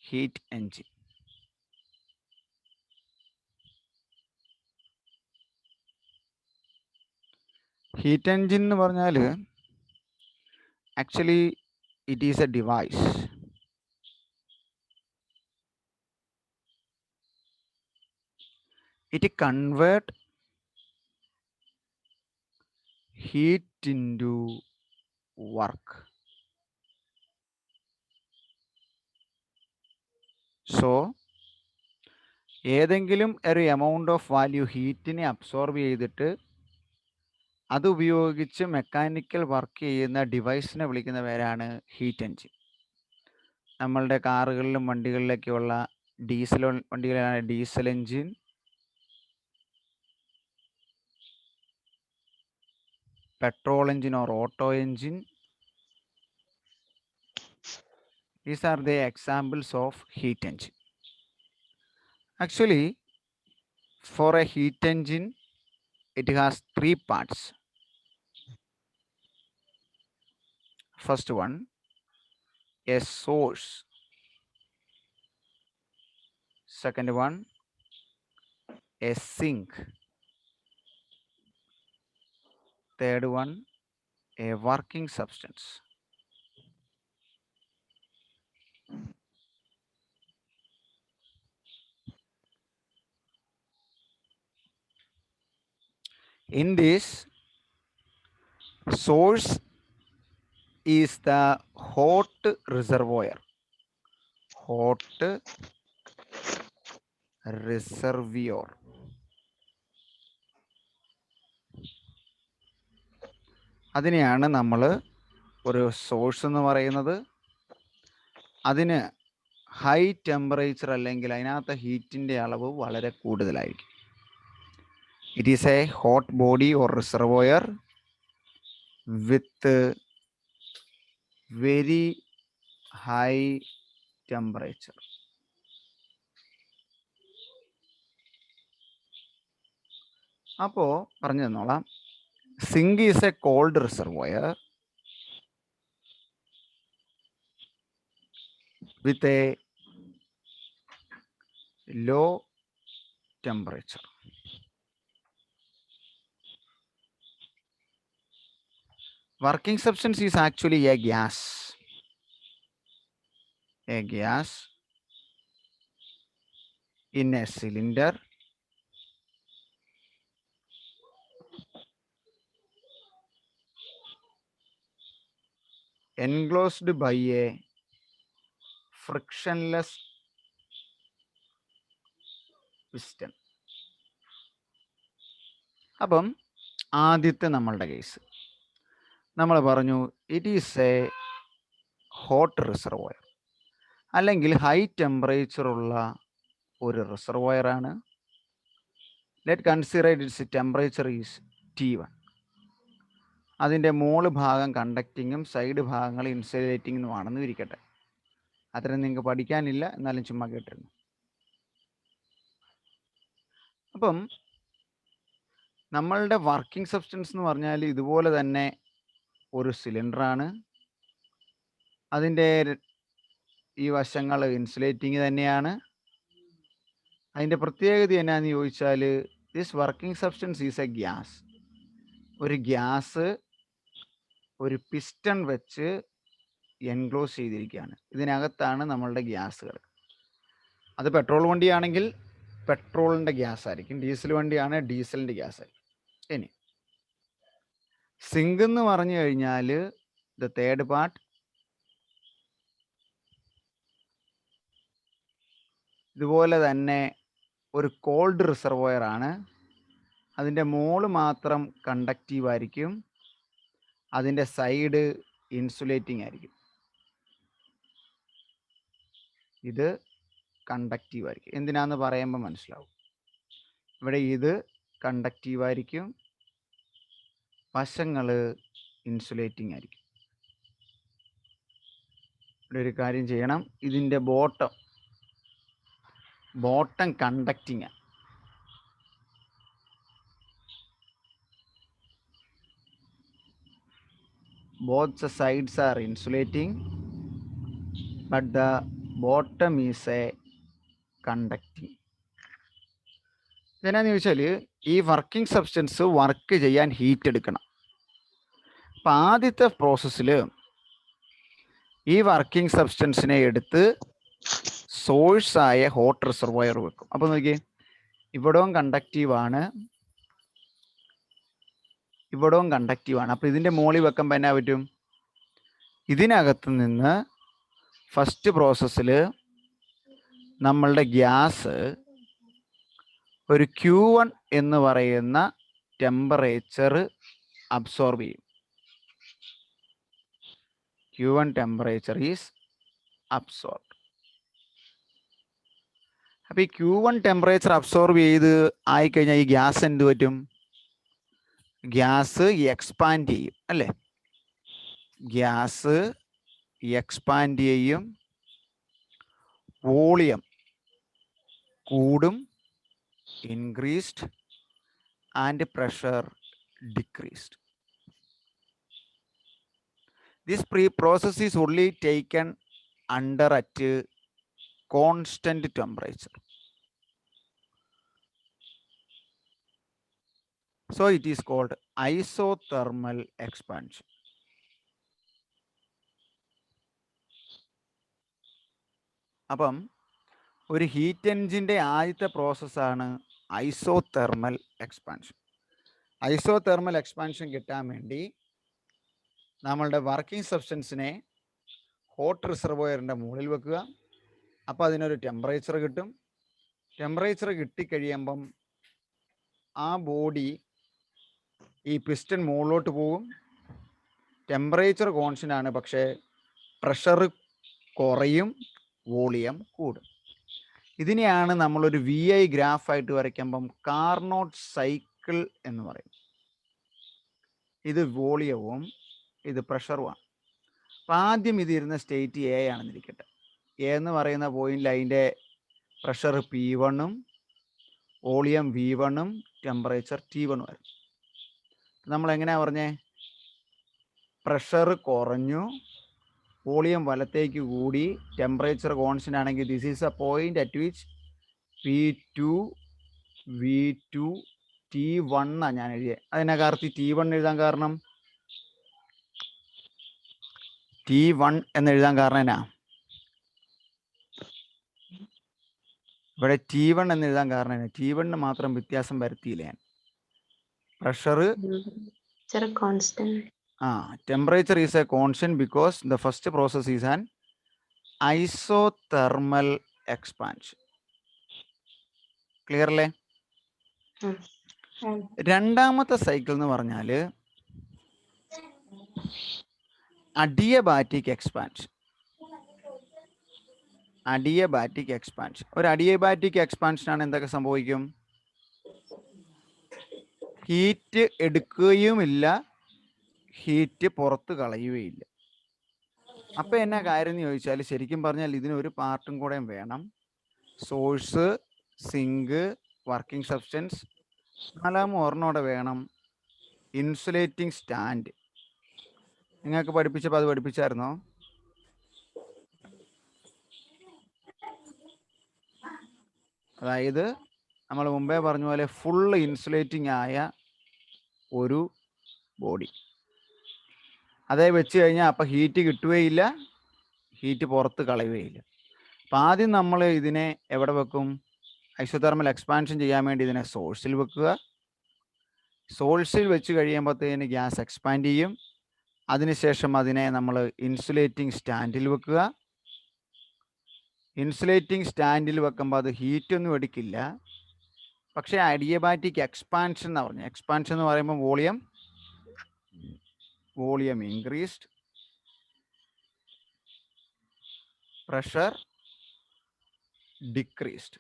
Heat engine. Heat engine എന്ന് പറഞ്ഞാൽ actually it is a device. It convert heat into work. So ഏതെങ്കിലും ഒരു amount of value ഹീറ്റിനെ absorb ചെയ്തിട്ട് അത് ഉപയോഗിച്ച് മെക്കാനിക്കൽ വർക്ക് ചെയ്യുന്ന ഡിവൈസിനെ വിളിക്കുന്ന പേരാണ് ഹീറ്റ് എൻജിൻ. നമ്മളുടെ കാറുകളിലും വണ്ടികളിലൊക്കെയുള്ള ഡീസൽ വണ്ടികളിലാണ് diesel engine, petrol engine or auto engine. These are the examples of heat engine. Actually, for a heat engine, it has three parts. First one, a source. Second one, a sink. Third one, a working substance. In this, source is the hot reservoir. Hot reservoir. അതിനെയാണ് നമ്മൾ ഒരു source എന്ന് പറയുന്നത്. അതിന് high temperature അല്ലെങ്കിൽ അതിനകത്ത് ഹീറ്റിൻ്റെ അളവ് വളരെ കൂടുതലായിരിക്കും. It is a hot body or reservoir with very high temperature. അപ്പോൾ പറഞ്ഞു തന്നോളാം. Sink is a cold reservoir with a low temperature. Working substance is actually a gas. A gas in a cylinder enclosed by a frictionless piston. അപ്പം ആദ്യത്തെ നമ്മളുടെ case നമ്മൾ പറഞ്ഞു it is a hot reservoir അല്ലെങ്കിൽ high ടെമ്പറേച്ചറുള്ള ഒരു റിസർവോയറാണ്. Let consider its temperature is T1. അതിൻ്റെ മോള് ഭാഗം കണ്ടക്റ്റിങ്ങും സൈഡ് ഭാഗങ്ങൾ ഇൻസുലേറ്റിങ്ങുമാണെന്ന് ഇരിക്കട്ടെ. അത്രയും നിങ്ങൾക്ക് പഠിക്കാനില്ല, എന്നാലും ചുമ്മാ കേട്ടിരുന്നു. അപ്പം നമ്മളുടെ വർക്കിംഗ് സബ്സ്റ്റൻസ് എന്ന് പറഞ്ഞാൽ ഇതുപോലെ തന്നെ ഒരു സിലിണ്ടറാണ്. അതിൻ്റെ ഈ വശങ്ങൾ ഇൻസുലേറ്റിങ് തന്നെയാണ്. അതിൻ്റെ പ്രത്യേകത എന്നാന്ന് ചോദിച്ചാൽ this working substance is A gas. ഒരു ഗ്യാസ് ഒരു പിസ്റ്റൺ വെച്ച് എൻക്ലോസ് ചെയ്തിരിക്കുകയാണ്. ഇതിനകത്താണ് നമ്മളുടെ ഗ്യാസുകൾ. അത് പെട്രോൾ വണ്ടിയാണെങ്കിൽ പെട്രോളിൻ്റെ ഗ്യാസ് ആയിരിക്കും, ഡീസൽ വണ്ടിയാണ് ഡീസലിൻ്റെ ഗ്യാസ് ആയിരിക്കും. ഇനി സിങ്ക് എന്ന് പറഞ്ഞു കഴിഞ്ഞാൽ ദ തേർഡ് പാർട്ട്, ഇതുപോലെ തന്നെ ഒരു കോൾഡ് റിസർവോയർ ആണ്. അതിൻ്റെ മോള് മാത്രം കണ്ടക്റ്റീവ് ആയിരിക്കും, അതിൻ്റെ സൈഡ് ഇൻസുലേറ്റിംഗ് ആയിരിക്കും. ഇത് കണ്ടക്റ്റീവ് ആയിരിക്കും. എന്തിനാന്ന് പറയുമ്പോൾ മനസ്സിലാവും. ഇവിടെ ഇത് കണ്ടക്റ്റീവ് ആയിരിക്കും, വശങ്ങൾ ഇൻസുലേറ്റിംഗ് ആയിരിക്കും. ഇവിടെ ഒരു കാര്യം ചെയ്യണം, ഇതിൻ്റെ ബോട്ടം കണ്ടക്റ്റിംഗ് ആണ്. Both the sides are insulating, but the bottom is a conducting. ഇതെന്നാന്ന് ചോദിച്ചാൽ ഈ വർക്കിംഗ് സബ്സ്റ്റൻസ് വർക്ക് ചെയ്യാൻ ഹീറ്റ് എടുക്കണം. അപ്പം ആദ്യത്തെ പ്രോസസ്സിൽ ഈ വർക്കിംഗ് സബ്സ്റ്റൻസിനെ എടുത്ത് സോഴ്സായ ഹോട്ട് റിസർവോയർ വെക്കും. അപ്പോൾ നോക്കിയേ, ഇവിടവും കണ്ടക്റ്റീവാണ്, ഇവിടവും കണ്ടക്റ്റീവാണ്. അപ്പോൾ ഇതിൻ്റെ മുകളിൽ വെക്കുമ്പോൾ എന്നാ പറ്റും? ഇതിനകത്ത് നിന്ന് ഫസ്റ്റ് പ്രോസസ്സിൽ നമ്മളുടെ ഗ്യാസ് ഒരു Q1 എന്ന് പറയുന്ന ടെമ്പറേച്ചർ അബ്സോർബ് ചെയ്യും. Q1 temperature is absorb. അപ്പോൾ ഈ Q1 ടെമ്പറേച്ചർ അബ്സോർബ് ചെയ്ത് ആയിക്കഴിഞ്ഞാൽ ഈ ഗ്യാസ് എന്ത് പറ്റും? ഗ്യാസ് എക്സ്പാൻഡ് ചെയ്യും അല്ലേ? ഗ്യാസ് എക്സ്പാൻഡ് ചെയ്യും, വോളിയം കൂടും, increased, and pressure decreased. This process is only taken under at constant temperature. So it is called isothermal expansion. അപ്പം ഒരു ഹീറ്റ് എൻജിൻ്റെ ആദ്യത്തെ പ്രോസസ്സാണ് ഐസോതെർമൽ എക്സ്പാൻഷൻ. ഐസോതെർമൽ എക്സ്പാൻഷൻ കിട്ടാൻ വേണ്ടി നമ്മളുടെ വർക്കിംഗ് സബ്സ്റ്റൻസിനെ ഹോട്ട് റിസർവോയറിൻ്റെ മുകളിൽ വെക്കുക. അപ്പോൾ അതിനൊരു ടെമ്പറേച്ചർ കിട്ടും. ടെമ്പറേച്ചർ കിട്ടിക്കഴിയുമ്പം ആ ബോഡി ഈ പിസ്റ്റൺ മുകളിലോട്ട് പോകും. ടെമ്പറേച്ചർ കോൺസ്റ്റൻ്റ് ആണ്, പക്ഷേ പ്രഷർ കുറയും, വോളിയം കൂടും. ഇതിനെയാണ് നമ്മളൊരു VI ഗ്രാഫായിട്ട് വരയ്ക്കുമ്പം കാർനോട്ട് സൈക്കിൾ എന്ന് പറയും. ഇത് വോളിയവും ഇത് പ്രഷറുമാണ്. അപ്പം ആദ്യം ഇതിരുന്ന സ്റ്റേറ്റ് A ആണെന്നിരിക്കട്ടെ. A എന്ന് പറയുന്ന പോയിന്റിൽ അതിൻ്റെ പ്രഷർ P1ഉം വോളിയം V1ഉം ടെമ്പറേച്ചർ T1 വരും. നമ്മൾ എങ്ങനെയാണ് പറഞ്ഞേ? പ്രഷർ കുറഞ്ഞു, വോളിയം വലത്തേക്ക് കൂടി, ടെമ്പറേച്ചർ കോൺസ്റ്റൻ്റ് ആണെങ്കിൽ this is A point at which P2 V2 T1 എന്നാണ് ഞാൻ എഴുതിയത്. അതിനെ കാർത്തി T1 എഴുതാൻ കാരണം, T1 എന്ന് എഴുതാൻ കാരണം എന്നാ? ഇവിടെ T1 എന്ന് എഴുതാൻ കാരണം എന്നാ? T1 മാത്രം വ്യത്യാസം വരുത്തിയില്ല ഞാൻ. Pressure temperature is a constant because the first process is an isothermal expansion. Clear അല്ലേ? രണ്ടാമത്തെ സൈക്കിൾ എന്ന് പറഞ്ഞാൽ അഡിയബാറ്റിക് എക്സ്പാൻഷൻ. Adiabatic expansion. ഒരു അഡിയബാറ്റിക് എക്സ്പാൻഷനാണ് എന്തൊക്കെ സംഭവിക്കും? ഹീറ്റ് എടുക്കുകയുമില്ല, ഹീറ്റ് പുറത്ത് കളയുകയില്ല. അപ്പം എന്നാ കാര്യം എന്ന് ചോദിച്ചാൽ, ശരിക്കും പറഞ്ഞാൽ ഇതിനൊരു പാർട്ടും കൂടെ വേണം. Source, sink, working substance. ഒരെണ്ണോടെ വേണം, ഇൻസുലേറ്റിംഗ് സ്റ്റാൻഡ്. നിങ്ങൾക്ക് പഠിപ്പിച്ചപ്പോൾ അത് പഠിപ്പിച്ചായിരുന്നോ? അതായത് നമ്മൾ മുമ്പേ പറഞ്ഞ പോലെ ഫുൾ ഇൻസുലേറ്റിംഗ് ആയ ഒരു ബോഡി. അതേ വെച്ച് കഴിഞ്ഞാൽ അപ്പം ഹീറ്റ് കിട്ടുകയില്ല, ഹീറ്റ് പുറത്ത് കളയുകയില്ല. അപ്പം ആദ്യം നമ്മൾ ഇതിനെ എവിടെ വെക്കും? ഐസോതെർമൽ എക്സ്പാൻഷൻ ചെയ്യാൻ വേണ്ടി ഇതിനെ സോഴ്സിൽ വെക്കുക. സോഴ്സിൽ വെച്ച് കഴിയുമ്പോഴത്തേന് ഗ്യാസ് എക്സ്പാൻഡ് ചെയ്യും. അതിനുശേഷം അതിനെ നമ്മൾ ഇൻസുലേറ്റിംഗ് സ്റ്റാൻഡിൽ വെക്കുക. ഇൻസുലേറ്റിംഗ് സ്റ്റാൻഡിൽ വെക്കുമ്പോൾ അത് ഹീറ്റൊന്നും എടുക്കില്ല, പക്ഷേ അഡിയബാറ്റിക് എക്സ്പാൻഷൻ എന്ന് പറഞ്ഞു. എക്സ്പാൻഷൻ എന്ന് പറയുമ്പോൾ വോളിയം ഇൻക്രീസ്ഡ്, പ്രഷർ ഡിക്രീസ്ഡ്.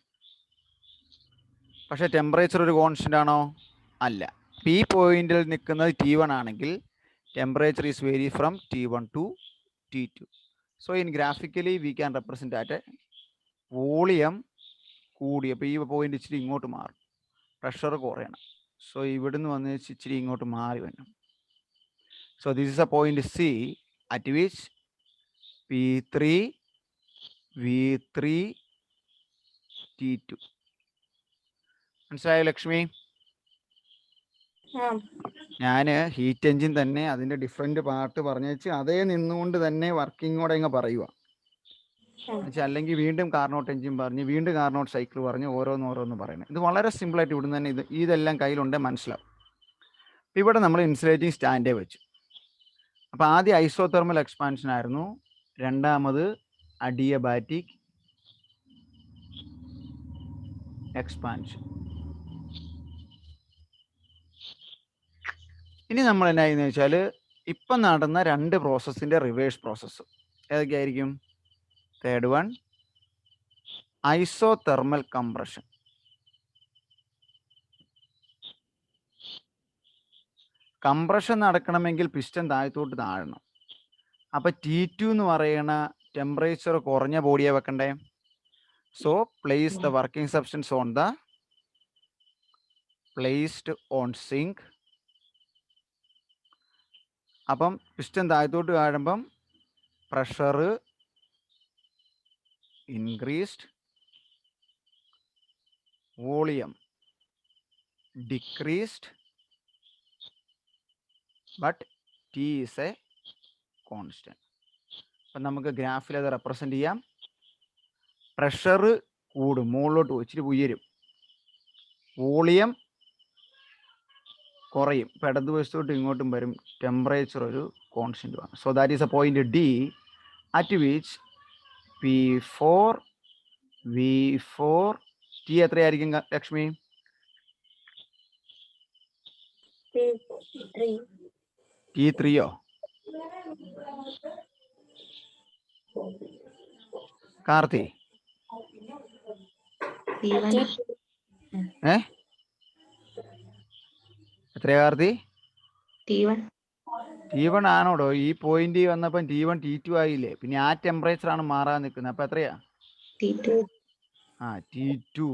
പക്ഷേ ടെമ്പറേച്ചർ ഒരു കോൺസ്റ്റൻ്റ് ആണോ? അല്ല. ഈ പോയിന്റിൽ നിൽക്കുന്നത് T1 ആണെങ്കിൽ temperature is vary from T1 to T2. So in graphically we can represent at volume കൂടി. അപ്പോൾ ഈ പോയിന്റ് ഇച്ചിരി ഇങ്ങോട്ട് മാറും, പ്രഷർ കുറയണം. സോ ഇവിടുന്ന് വന്ന് ഇച്ചിരി ഇങ്ങോട്ട് മാറി വരണം. So this is A point C at which P3 V3 T2. മനസ്സിലായോ ലക്ഷ്മി? ഞാൻ ഹീറ്റ് എഞ്ചിൻ തന്നെ അതിൻ്റെ ഡിഫറെൻറ്റ് പാർട്ട് പറഞ്ഞു വെച്ച് അതേ നിന്നുകൊണ്ട് തന്നെ വർക്കിങ്ങോടെ ഇങ്ങ് പറയുക. എന്നുവെച്ചാൽ അല്ലെങ്കിൽ വീണ്ടും കാർനോട്ട് എഞ്ചിൻ പറഞ്ഞ് വീണ്ടും കാർനോട്ട് സൈക്കിൾ പറഞ്ഞ് ഓരോന്ന് പറയണം. ഇത് വളരെ സിമ്പിളായിട്ട് ഇവിടുന്ന് തന്നെ ഇതെല്ലാം കയ്യിലുണ്ടെങ്കിൽ മനസ്സിലാവും. ഇവിടെ നമ്മൾ ഇൻസുലേറ്റിംഗ് സ്റ്റാൻഡേ വെച്ചു. അപ്പോൾ ആദ്യം ഐസോതെർമൽ എക്സ്പാൻഷൻ ആയിരുന്നു, രണ്ടാമത് അഡിയബാറ്റിക് എക്സ്പാൻഷൻ. ഇനി നമ്മൾ എന്നാ ചെയ്യുന്നത് വെച്ചാൽ ഇപ്പം നടന്ന രണ്ട് പ്രോസസ്സിൻ്റെ റിവേഴ്സ് പ്രോസസ്സ് ഏതൊക്കെയായിരിക്കും? Third one isothermal compression. Compression നടക്കണമെങ്കിൽ പിസ്റ്റൺ താഴത്തോട്ട് താഴണം. അപ്പം T2 എന്ന് പറയുന്ന ടെമ്പറേച്ചർ കുറഞ്ഞ ബോഡിയെ വെക്കണ്ടേ. So place the working substance on the placed on sink. അപ്പം പിസ്റ്റൺ താഴത്തോട്ട് താഴുമ്പം pressure increased, volume decreased, but T is a constant. അപ്പം നമുക്ക് ഗ്രാഫിൽ അത് റെപ്രസെൻ്റ് ചെയ്യാം. പ്രഷർ കൂടും, മുകളിലോട്ട് ഇച്ചിരി ഉയരും, വോളിയം കുറയും, ഇപ്പം ഇടതുവശത്തോട്ട് ഇങ്ങോട്ടും വരും, ടെമ്പറേച്ചർ ഒരു കോൺസ്റ്റന്റ് ആണ്. So that is A point D at which P4 V4 T എത്രയായിരിക്കും ലക്ഷ്മി? T3യോ? കാർത്തി എത്രയാ കാർത്തി? T1 ആണോടോ? ഈ പോയിന്റ് വന്നപ്പം T1 T2 ആയില്ലേ, പിന്നെ ആ ടെമ്പറേച്ചർ ആണ് മാറാൻ നിൽക്കുന്നത്. അപ്പം എത്രയാ? T2.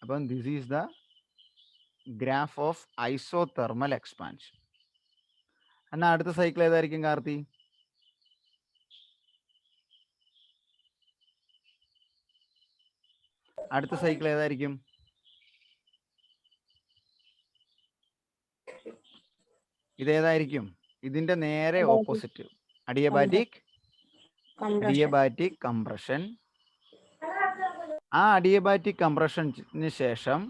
അപ്പം this is the graph of isothermal expansion. എന്നാൽ അടുത്ത സൈക്കിൾ ഏതായിരിക്കും കാർത്തി? അടുത്ത സൈക്കിൾ ഏതായിരിക്കും? ഇതേതായിരിക്കും? ഇതിന്റെ നേരെ ഓപ്പോസിറ്റ്, അഡിയബാറ്റിക് കംപ്രഷൻ. ആ അഡിയബാറ്റിക് കംപ്രഷന് ശേഷം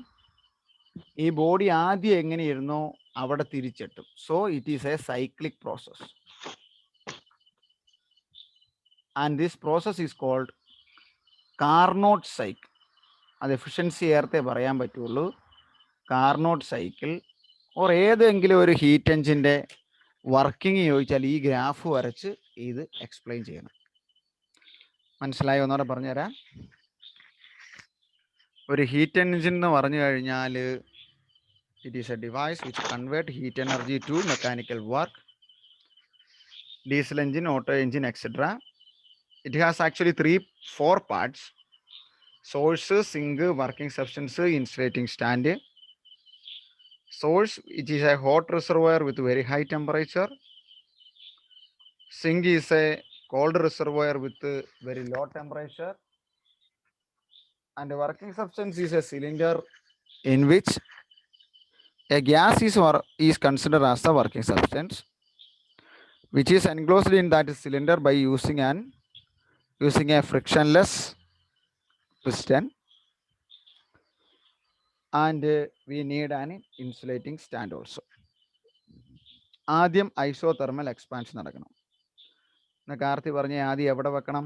ഈ ബോഡി ആദ്യം എങ്ങനെയിരുന്നോ അവിടെ തിരിച്ചെത്തും. So it is a cyclic process and this process is called Carnot cycle. അത് എഫിഷ്യൻസി ചേർത്തേ പറയാൻ പറ്റുള്ളൂ. കാർനോട്ട് സൈക്കിൾ ഓർ ഏതെങ്കിലും ഒരു ഹീറ്റ് എഞ്ചിൻ്റെ വർക്കിംഗ് ചോദിച്ചാൽ ഈ ഗ്രാഫ് വരച്ച് ഇത് എക്സ്പ്ലെയിൻ ചെയ്യണം. മനസ്സിലായോ? ഒന്നുകൂടെ പറഞ്ഞുതരാം. ഒരു ഹീറ്റ് എഞ്ചിൻ എന്ന് പറഞ്ഞു കഴിഞ്ഞാൽ it is a device which convert heat energy to mechanical work. Diesel engine, auto engine, etcetera. It has actually 4 parts: source, sink, working substance, insulating stand. Source, it is a hot reservoir with very high temperature. Sink is a cold reservoir with very low temperature. And the working substance is a cylinder in which a gas is considered as the working substance, which is enclosed in that cylinder by using a frictionless piston, and we need an insulating stand also. ആദ്യം isothermal expansion നടക്കണം. എന്നാൽ കാർത്തി പറഞ്ഞ് ആദ്യം എവിടെ വെക്കണം,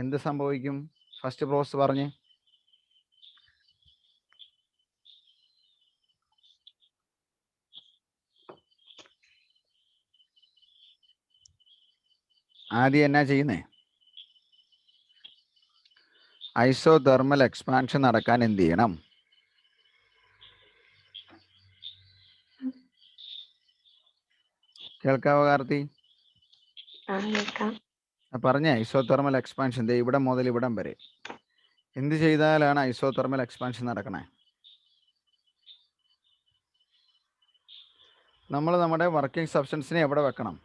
എന്ത് സംഭവിക്കും? First process പറഞ്ഞ്. ആദ്യം എന്നാ ചെയ്യുന്നേ? ഐസോതെർമൽ എക്സ്പാൻഷൻ നടക്കാൻ എന്ത് ചെയ്യണം? കേൾക്കാവോ കാർത്തി? പറഞ്ഞേ. ഐസോതെർമൽ എക്സ്പാൻഷൻ ഇവിടെ മുതൽ ഇവിടം വരെ എന്ത് ചെയ്താലാണ് ഐസോതെർമൽ എക്സ്പാൻഷൻ നടക്കണേ? നമ്മൾ നമ്മുടെ വർക്കിംഗ് സബ്സ്റ്റൻസിനെ എവിടെ വെക്കണം?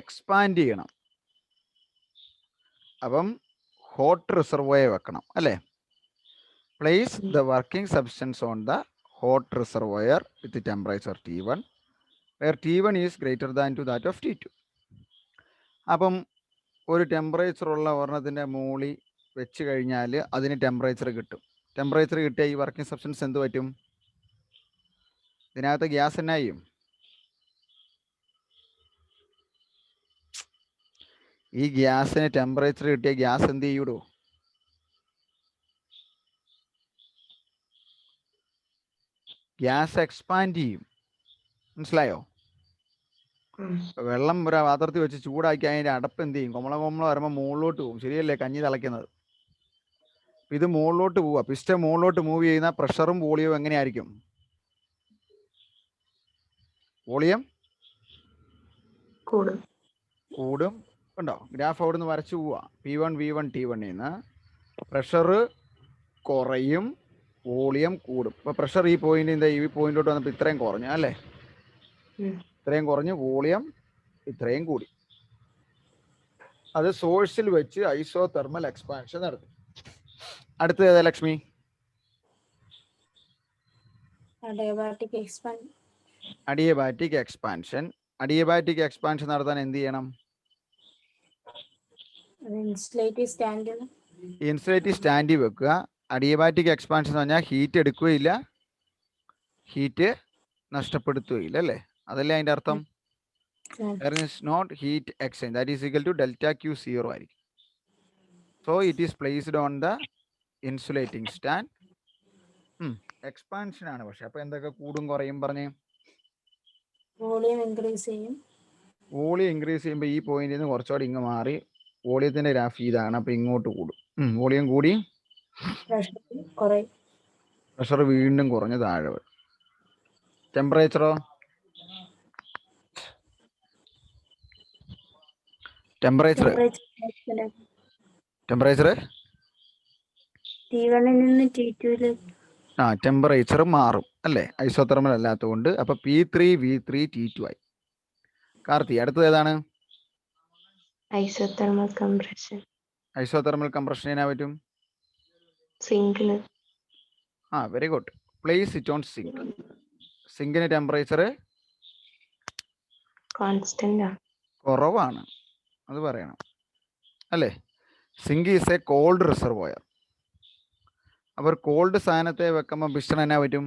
എക്സ്പാൻഡ് ചെയ്യണം. അപ്പം ഹോട്ട് റിസർവോയർ വെക്കണം അല്ലേ? Place the working substance on the hot reservoir with temperature T1 where T1 is greater than to that of T2. അപ്പം ഒരു ടെമ്പറേച്ചർ ഉള്ള ഒരെണ്ണത്തിൻ്റെ മുകളിൽ വെച്ച് കഴിഞ്ഞാൽ അതിന് ടെമ്പറേച്ചർ കിട്ടും. ടെമ്പറേച്ചർ കിട്ടിയ ഈ വർക്കിംഗ് സബ്സ്റ്റൻസ് എന്ത് പറ്റും? ഇതിനകത്ത് ഗ്യാസ് എന്നാ ചെയ്യും? ഈ ഗ്യാസിന് ടെമ്പറേച്ചർ കിട്ടിയ ഗ്യാസ് എന്ത് ചെയ്യൂടോ? ഗ്യാസ് എക്സ്പാൻഡ് ചെയ്യും. മനസ്സിലായോ? വെള്ളം ഒരു പാത്രത്തിൽ വെച്ച് ചൂടാക്കി അതിൻ്റെ അടപ്പ് എന്ത് ചെയ്യും? കൊമള വരുമ്പോൾ മുകളിലോട്ട് പോകും. ശരിയല്ലേ? കഞ്ഞി തിളയ്ക്കുന്നത്. ഇത് മുകളിലോട്ട് പോവുക. പിസ്റ്റൺ മുകളിലോട്ട് മൂവ് ചെയ്യുന്ന പ്രഷറും വോളിയവും എങ്ങനെയായിരിക്കും? വോളിയം കൂടും. ഉണ്ടോ? ഗ്രാഫ് അവിടെ നിന്ന് വരച്ചു പോവുക. P1 V1 T1 നിന്ന് പ്രഷർ കുറയും, വോളിയം കൂടും. അപ്പോൾ പ്രഷർ ഈ പോയിന്റിൻ്റെ ഈ പോയിന്റിലോട്ട് വന്നപ്പോൾ ഇത്രയും കുറഞ്ഞു അല്ലേ? ഇത്രയും കുറഞ്ഞ് വോളിയം ഇത്രയും കൂടി. അത് സോഴ്സിൽ വെച്ച് ഐസോതെർമൽ എക്സ്പാൻഷൻ നടത്തി. അടുത്തത് ഏതാ Lakshmi? Adiabatic expansion. Adiabatic expansion നടത്താൻ എന്ത് ചെയ്യണം? ഇൻസുലേറ്റീവ് സ്റ്റാൻഡിൽ വെക്കുക. അഡിയബാറ്റിക് എക്സ്പാൻഷൻ എന്ന് പറഞ്ഞാൽ ഹീറ്റ് എടുക്കുകയില്ല, ഹീറ്റ് നഷ്ടപ്പെടുത്തുകയില്ല അല്ലേ? അതല്ലേ അതിൻ്റെ അർത്ഥം? There is not heat exchange. That is equal to delta Q 0 ആയിരിക്കും. So it is placed on the insulating stand. Expansion ആണ്. പക്ഷെ അപ്പൊ എന്തൊക്കെ കൂടും കുറയും പറഞ്ഞേ? വോളിയം ഇൻക്രീസ് ചെയ്യും. വോളിയം ഇൻക്രീസ് ചെയ്യുമ്പോൾ ഈ പോയിന്റിൽ നിന്ന് കുറച്ചുകൂടി ഇങ്ങ് മാറി വോളിയത്തിന്റെ ഗ്രാഫ് ഇതാണ്. അപ്പൊ ഇങ്ങോട്ട് കൂടും. വോളിയം കൂടി പ്രഷർ വീണ്ടും കുറഞ്ഞ് താഴെ വരും. ടെമ്പറേച്ചറോ? ടെമ്പറേച്ചർ ടെമ്പറേച്ചർ മാറും അല്ലേ? ഐസോതെർമൽ അല്ലാത്തതുകൊണ്ട്. അപ്പൊ P3 V3 T2 ആയി. കാർത്തി, അടുത്തത് ഏതാണ്? Isothermal compression. ഐസോതെർമൽ കംപ്രഷൻ ചെയ്യാൻ പറ്റും? സിങ്കിന്. Very good. Place it on sink. സിങ്കിന് ടെമ്പറേച്ചർ കോൺസ്റ്റന്റ് കുറവാണ്, അത് പറയണം അല്ലേ? Sink is a cold reservoir. അപ്പോൾ കോൾഡ് സാധനത്തെ വെക്കുമ്പോൾ പിസ്റ്റൺ എന്നാ പറ്റും?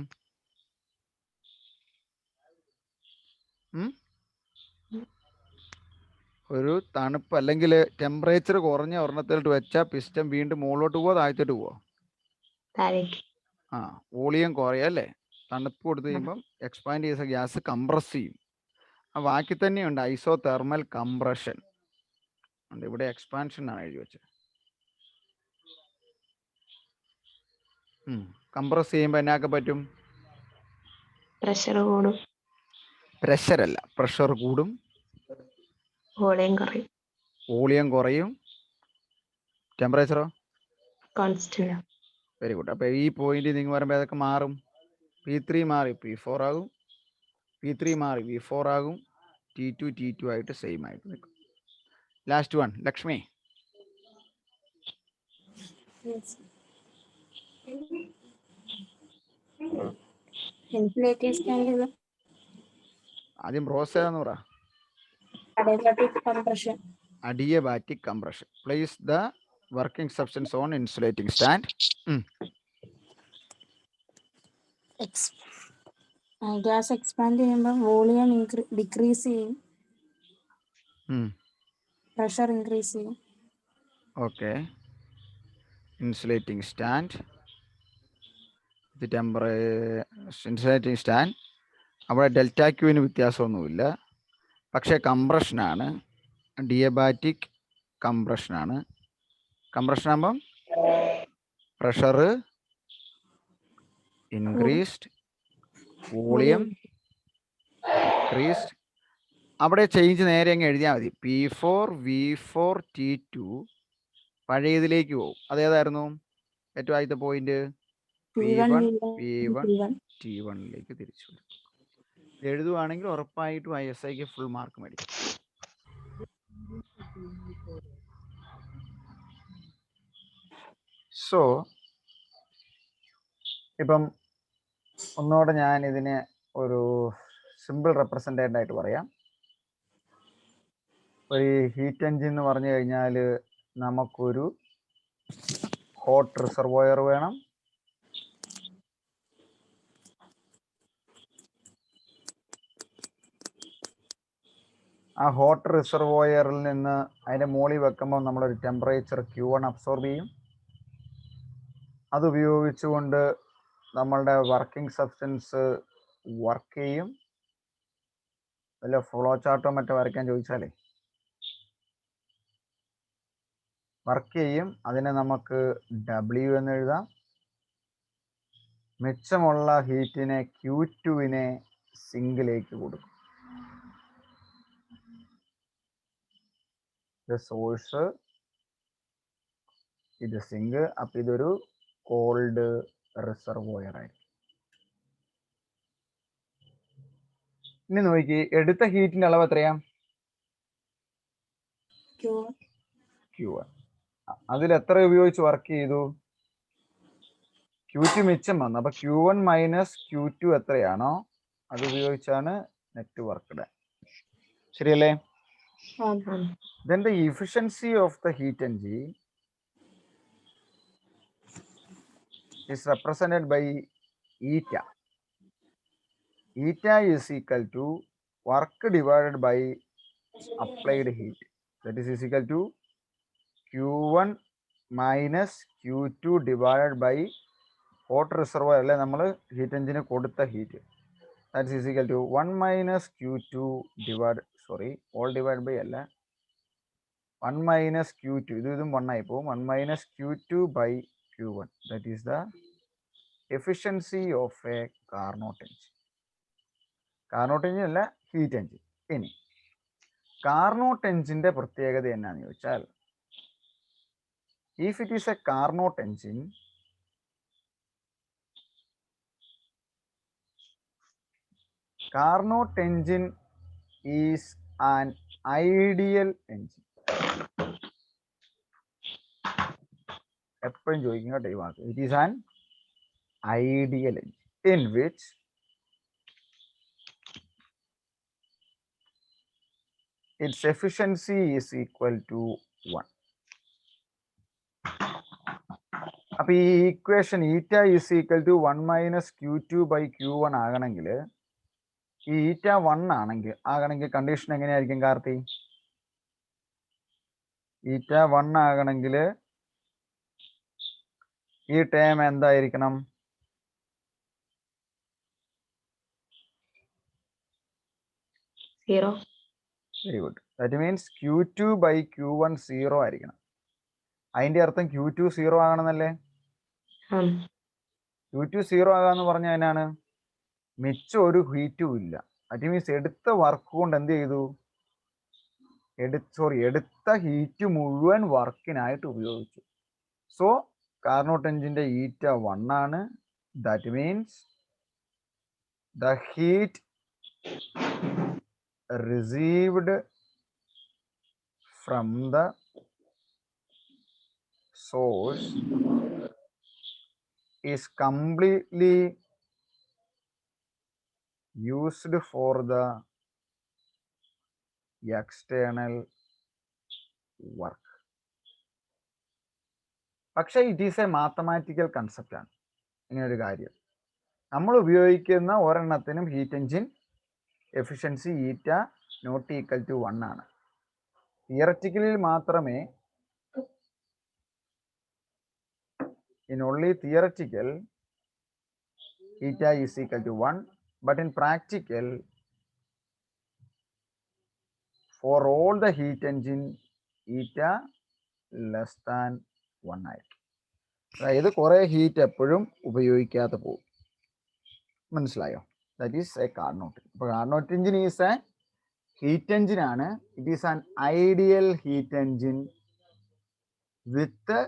ഒരു തണുപ്പ് അല്ലെങ്കിൽ ടെമ്പറേച്ചർ കുറഞ്ഞ ഒരെണ്ണത്തിലോട്ട് വെച്ചാൽ പിസ്റ്റൺ വീണ്ടും മുകളിലോട്ട് പോവോ താഴത്തോട്ട് പോവോ? വോളിയം കുറയും അല്ലേ? തണുപ്പ് കൊടുത്തു കഴിയുമ്പം എക്സ്പാൻഡ് ചെയ്ത ഗ്യാസ് കംപ്രസ് ചെയ്യും. ആ വാക്കി തന്നെയുണ്ട് ഐസോതെർമൽ കംപ്രഷൻ. ഇവിടെ എക്സ്പാൻഷൻ ആണ് എഴുതി വെച്ചത്. കംപ്രസ് ചെയ്യുമ്പോൾ എന്നാക്കെ പറ്റും? പ്രഷർ കൂടും. പ്രഷറല്ല, പ്രഷർ കൂടും, വോളിയം കുറയും, ടെമ്പറേച്ചറോ കോൺസ്റ്റന്റ്. Very good. അപ്പോൾ ഈ പോയിന്റ് നിങ്ങൾ പറയുമ്പോൾ ഏതൊക്കെ മാറും? P3 മാറി P4 ആകും, P3 മാറി V4 ആകും, T2 T2 ആയിട്ട് സെയിം ആയിട്ട് നിൽക്കും. Last one Lakshmi. ആദ്യം പ്രോസസ് ഏതാന്ന് പറ. Adiabatic compression. Place the working substance on insulating stand. Gas expand ചെയ്യുമ്പോൾ വോളിയം ഡിക്രീസ് ചെയ്യും, പ്രഷർ ഇൻക്രീസ് ചെയ്യും. Okay. Insulating stand, insulating stand അവിടെ ഡെൽറ്റ ക്യൂവിന് വ്യത്യാസമൊന്നുമില്ല, പക്ഷേ കംപ്രഷനാണ്. ഡിയബാറ്റിക് കംപ്രഷനാണ്. കംപ്രഷൻ ആകുമ്പം പ്രഷർ ഇൻക്രീസ്ഡ്, വോളിയം ഡിക്രീസ്ഡ്. അവിടെ ചേഞ്ച് നേരെ അങ്ങ് എഴുതിയാൽ മതി. P4 V4 T2 പഴയതിലേക്ക് പോകും. അതേതായിരുന്നു ഏറ്റവും ആദ്യത്തെ പോയിന്റ്? P1 V1 T1ലേക്ക് തിരിച്ചു വരും. എഴുതുവാണെങ്കിൽ ഉറപ്പായിട്ടും ISIക്ക് ഫുൾ മാർക്ക് മേടിക്കും. സോ ഇപ്പം ഒന്നുകൂടെ ഞാൻ ഇതിനെ ഒരു സിമ്പിൾ റെപ്രസെൻറ്റേഷൻ ആയിട്ട് പറയാം. ഒരു ഹീറ്റ് എൻജിൻ എന്ന് പറഞ്ഞു കഴിഞ്ഞാൽ നമുക്കൊരു ഹോട്ട് റിസർവോയർ വേണം. ആ ഹോട്ട് റിസർവോയറിൽ നിന്ന് അതിൻ്റെ മുകളിൽ വെക്കുമ്പോൾ നമ്മളൊരു ടെമ്പറേച്ചർ Q1 അബ്സോർബ് ചെയ്യും. അതുപയോഗിച്ചുകൊണ്ട് നമ്മളുടെ വർക്കിംഗ് സബ്സ്റ്റൻസ് വർക്ക് ചെയ്യും. വല്ല ഫ്ലോ ചാർട്ടോ മറ്റോ വരയ്ക്കാൻ ചോദിച്ചാലേ വർക്ക് ചെയ്യും. അതിനെ നമുക്ക് W എന്ന് എഴുതാം. മിച്ചമുള്ള ഹീറ്റിനെ Q2 സിങ്കിലേക്ക് കൊടുക്കും. ഇത് സോഴ്സ്, ഇത് സിങ്ക്. അപ്പം ഇതൊരു കോൾഡ് റിസർവോയർ ആയിരിക്കും. ഇനി നോക്കി എടുത്ത ഹീറ്റിന്റെ അളവ് എത്രയാ? Q1. അതിൽ എത്ര ഉപയോഗിച്ച് വർക്ക് ചെയ്തു? Q2 മിച്ചം വന്നു. അപ്പൊ Q1 മൈനസ് Q2 എത്രയാണോ അത് ഉപയോഗിച്ചാണ് നെറ്റ് വർക്ക്. ശരിയല്ലേ? Then the efficiency of the heat engine is represented by eta. Eta is equal to work divided by applied heat. That is equal to Q1 minus Q2 divided by hot reservoir അല്ലെ നമ്മൾ heat എഞ്ചിന് കൊടുത്ത heat. That is equal to 1 minus Q2 divided, sorry, all divided by അല്ല, 1 minus Q2, ഇതും 1 ആയി പോകും. 1 minus Q2 by Q1. That is the efficiency of a Carnot engine. Carnot engine അല്ല, heat engine. ഇനി Carnot എഞ്ചിന്റെ പ്രത്യേകത എന്നാന്ന് ചോദിച്ചാൽ, if it is a Carnot engine, Carnot engine is an ideal engine. എപ്പോഴും ചോദിക്കുന്ന ടൈമാണ്. It is an ideal engine in which its efficiency is equal to 1. അപ്പൊ ഈ equation eta is equal to 1 minus Q2 by Q1 ആകണമെങ്കിൽ, ഈ ഈറ്റ 1 ആകണമെങ്കിൽ condition എങ്ങനെയായിരിക്കും കാർത്തി? ഈറ്റ 1 ആകണമെങ്കിൽ ഈ ടേം എന്തായിരിക്കണം? Zero. Very good. That means Q2 by Q1 0 ആയിരിക്കണം. അതിന്റെ അർത്ഥം Q2 0 ആകണമെന്നല്ലേ? Q2 0 ആകാന്ന് പറഞ്ഞാൽ എന്നാണ്? മിച്ചം ഒരു ഹീറ്റും ഇല്ല. ദാറ്റ് മീൻസ് എടുത്ത വർക്ക് കൊണ്ട് എന്ത് ചെയ്തു? എടുത്ത ഹീറ്റ് മുഴുവൻ വർക്കിനായിട്ട് ഉപയോഗിച്ചു. സോ കാർനോട്ട് എഞ്ചിന്റെ ഈറ്റ 1 ആണ്. That means the heat received from the source is completely used for the external work. പക്ഷേ it is a mathematical concept ആണ്. ഇങ്ങനൊരു കാര്യം നമ്മൾ ഉപയോഗിക്കുന്ന ഒരെണ്ണത്തിനും heat engine efficiency eta not equal to 1 ആണ്. തിയററ്റിക്കലിൽ മാത്രമേ, in only theoretical, eta is equal to 1, but in practical, for all the heat engine, eta less than 1 ആയിരിക്കും. അതായത് കുറെ ഹീറ്റ് എപ്പോഴും ഉപയോഗിക്കാതെ പോകും. മനസ്സിലായോ? That is a Carnot. അപ്പോൾ Carnot engine is a heat engine ആണ്. It is an ideal heat engine with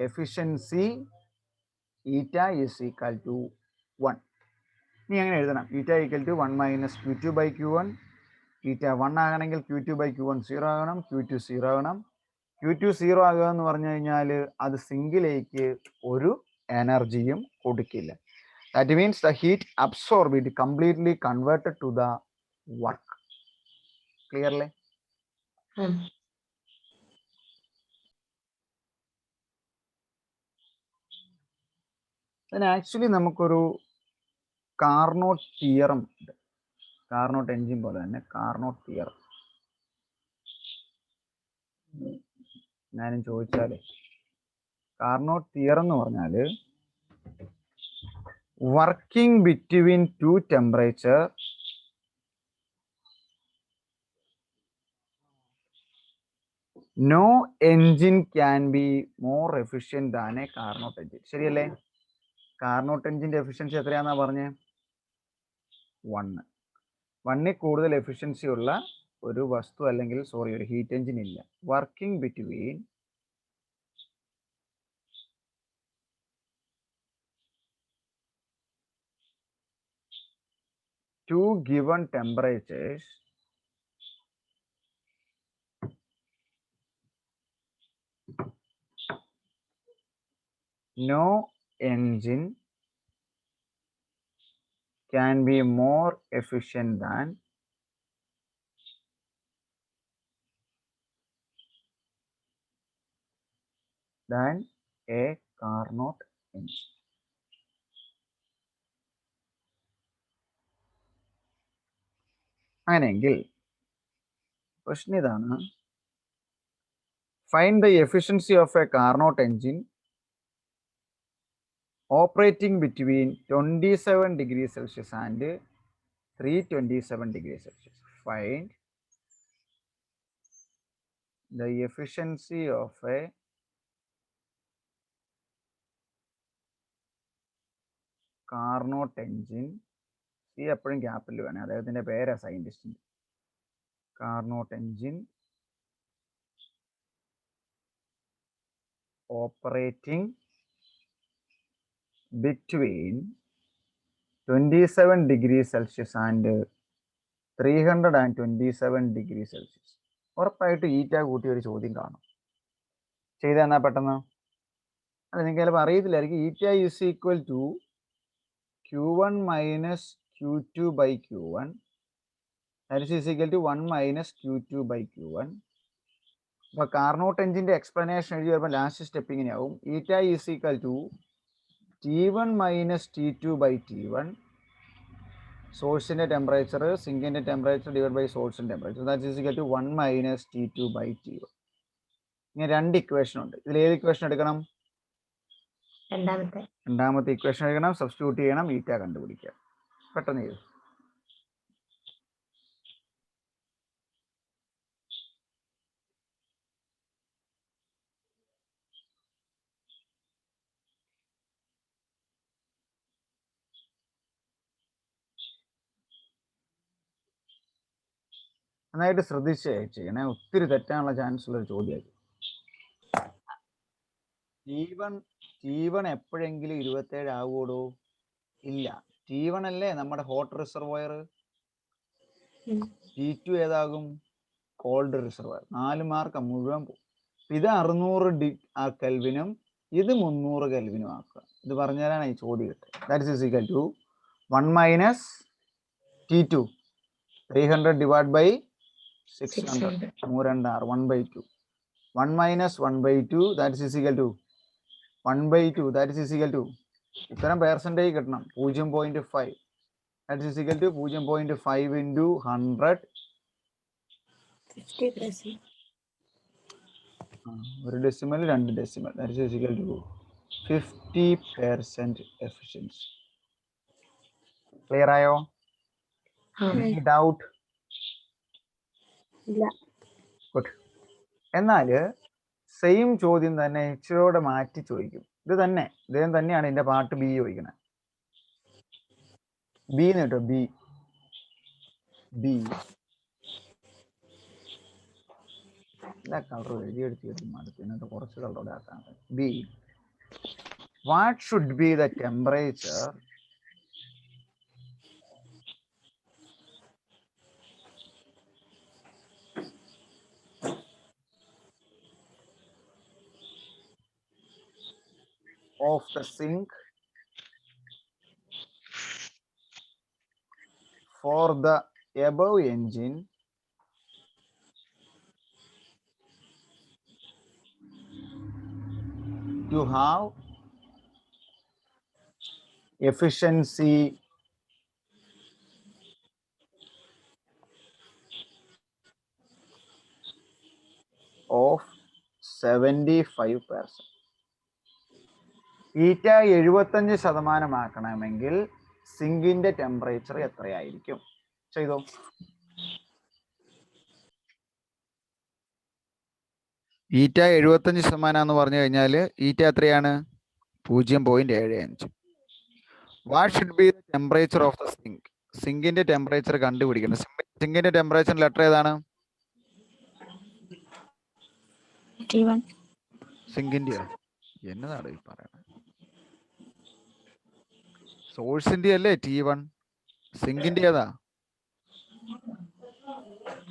efficiency eta is equal to 1. ഇനി അങ്ങനെ എഴുതണം. ഈറ്റ equal to 1 minus Q2 by Q1. ഈറ്റ 1 ആകണമെങ്കിൽ Q2 ബൈ Q1 0 ആകണം. Q2 0 ആകണം. Q2 0 ആകുക എന്ന് പറഞ്ഞു കഴിഞ്ഞാൽ അത് സിങ്കിലേക്ക് ഒരു എനർജിയും കൊടുക്കില്ല. That means the heat absorbed completely converted to the work. Clearly? Then actually നമുക്കൊരു കാർനോട്ട് തിയറം ഉണ്ട്. കാർനോട്ട് എൻജിൻ പോലെ തന്നെ കാർനോട്ട് തിയറം. ഞാനും ചോദിച്ചാലേ കാർനോട്ട് തിയറം എന്ന് പറഞ്ഞാൽ working between two temperature no engine can be more efficient than a Carnot engine. ശരിയല്ലേ? Carnot എഞ്ചിന്റെ efficiency എത്രയാണെന്നാ പറഞ്ഞേ? 1. 1 കൂടുതൽ എഫിഷ്യൻസി ഉള്ള ഒരു വസ്തു അല്ലെങ്കിൽ ഒരു ഹീറ്റ് എഞ്ചിൻ ഇല്ല. Working between two given temperatures no engine can be more efficient than a Carnot engine. അങ്ങനെയെങ്കിൽ ക്വസ്റ്റ്യൻ ഇതാണ്, find the efficiency of A Carnot engine operating between 27 degrees Celsius and 327 degrees Celsius. Find the efficiency of a Carnot engine. ഈ എപ്പോഴും capital വേണേ, അദ്ദേഹത്തിന്റെ പേരാ സയന്റിസ്റ്റിന്റെ. Carnot engine operating between 27 degrees Celsius and 327 degrees Celsius. ഉറപ്പായിട്ട് ഈറ്റ കൂട്ടി ഒരു ചോദ്യം കാണും. ചെയ്ത് തന്നാ പെട്ടെന്ന്. അല്ല, നിങ്ങൾക്ക് ചിലപ്പോൾ അറിയത്തില്ലായിരിക്കും. Eta is equal to Q1 minus Q2 by Q1. That is equal to 1 minus Q2 by Q1. അപ്പോൾ കാർനോട്ട് എഞ്ചിന്റെ എക്സ്പ്ലനേഷൻ എഴുതി വരുമ്പോൾ ലാസ്റ്റ് സ്റ്റെപ്പ് ഇങ്ങനെയാവും. Eta is equal to T1 minus T2 by T1. സോഴ്സിന്റെ ടെമ്പറേച്ചർ, സിങ്കിന്റെ temperature divide by സോഴ്സിന്റെ temperature. That is equal to 1 minus T2 by T1. ഇങ്ങനെ രണ്ട് ഇക്വേഷൻ ഉണ്ട്. ഇതിൽ ഏത് ഇക്വേഷൻ എടുക്കണം? രണ്ടാമത്തെ ഇക്വേഷൻ എടുക്കണം. സബ്സ്റ്റിറ്റ്യൂട്ട് ചെയ്യണം, ഈറ്റ കണ്ടുപിടിക്കുക. പെട്ടെന്ന് ചെയ്തു. നന്നായിട്ട് ശ്രദ്ധിച്ച് ചെയ്യണേ. ഒത്തിരി തെറ്റാനുള്ള ചാൻസ് ഉള്ള ഒരു ചോദ്യമായിരിക്കും. T1 എപ്പോഴെങ്കിലും 27 ആവുകയോ? ഇല്ല. T1 അല്ലേ നമ്മുടെ ഹോട്ട് റിസർവോയർ. T2 ഏതാകും? Cold reservoir. 4 മാർക്ക് മുഴുവൻ പോകും. ഇത് 600 കെൽവിനും ഇത് 300 കെൽവിനും ആക്കുക. ഇത് പറഞ്ഞാലാണ് ഈ ചോദ്യം കിട്ടുക. That is equal to 1 minus T2 300 divided by 600. 1/2. 1 minus 1/2 that is equal to 1/2. That is equal to ഉത്തരം പെർസെൻറ്റേജ് കിട്ടണം. 0.5. that is equal to 0.5 into 100. 50%. ഒരു decimal 2 decimal. that is equal to 50% efficiency. Clear ആയോ? Doubt? ഇല്ല. Good. എന്നാൽ same ചോദ്യം തന്നെ ഇച്ചിരിയോടെ മാറ്റി ചോദിക്കും. ഇദ്ദേഹം തന്നെയാണ് ഇതിന്റെ പാർട്ട് ബി ചോദിക്കണേ. ബി കേട്ടോ, ബി എല്ലാ കളറും എഴുതിയെടുത്ത് മടുത്ത് ഇതിനകത്ത് കുറച്ച് കളറോടെ ആക്കാൻ. B, what should be the temperature of the sink for the above engine to have efficiency of 75%. ഈറ്റ 75% ആക്കണമെങ്കിൽ സിങ്കിന്റെ ടെമ്പറേച്ചർ എത്രയായിരിക്കും? ചെയ്തോ. ഈറ്റ 75% എന്ന് പറഞ്ഞു കഴിഞ്ഞാൽ ഈറ്റ എത്രയാണ്? 0.75. What should be the temperature of the sink? സിങ്കിന്റെ ടെമ്പറേച്ചർ കണ്ടുപിടിക്കണം. സിങ്കിന്റെ ടെമ്പറേച്ചർ ലെറ്റർ ഏതാണ്? T1. സിങ്കിന്റെയോ? എന്നതാണ് ഈ പറയണത്? സോഴ്സിന്റെ അല്ലേ T1? സിങ്കിന്റെ ഏതാ?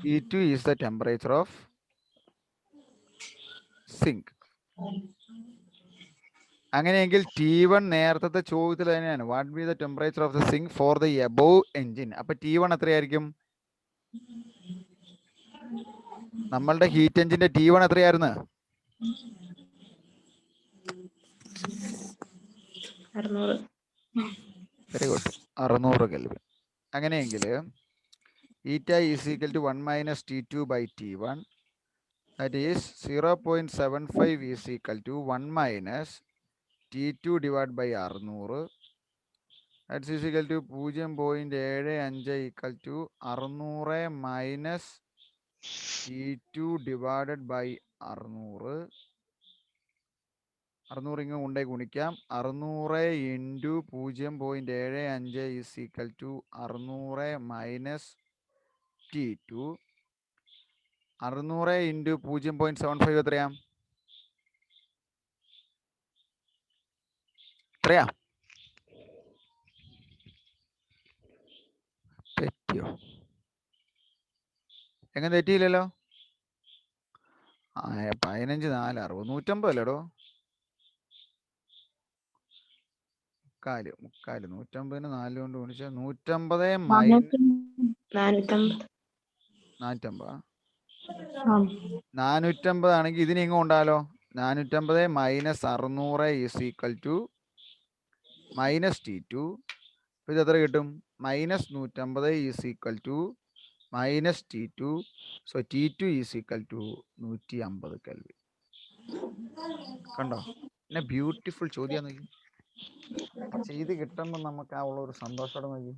T2 is the temperature of sink. അങ്ങനെയെങ്കിൽ T1 നേരത്തെ ചോദ്യത്തിൽ തന്നെയാണ്. What be the temperature of the sink for the above engine. അപ്പൊ T1 എത്രയായിരിക്കും? നമ്മളുടെ ഹീറ്റ് എഞ്ചിന്റെ T1 എത്രയായിരുന്നു? 600. Very good. 600 കെൽവിൻ. അങ്ങനെയെങ്കിൽ eta is equal to 1 minus T2 by T1. That is 0.75 is equal to 1 minus T2 divide by 600. That's is equal to 0.75 equal to 600 minus T2 divided by 600. 600 ഇങ്ങ് കൊണ്ടേ ഗുണിക്കാം. 600 into 0.75 is equal to 600 minus T2. 600 into 0.75 എത്രയാ? എത്രയാ? തെറ്റിയോ? എങ്ങനെ തെറ്റിയില്ലല്ലോ? 15 4 60 150 അല്ലേടോ? മുക്കാല് 150 4 കൊണ്ട് ഗുണിച്ചാൽ 150 minus 450. 450 ആണെങ്കിൽ ഇതിനെ ഇങ്ങ് കൊണ്ടാലോ? 450 minus 600 is equal to minus T2. ഇത് എത്ര കിട്ടും? Minus 150 is equal to minus T2. So T2 is equal to 150 kelvin. കണ്ടോ? പിന്നെ ബ്യൂട്ടിഫുൾ ചോദ്യം നോക്കി. ചെയ്ത് കിട്ടുമ്പോൾ നമുക്ക് ആ ഉള്ള ഒരു സന്തോഷത്തോടെ നോക്കി.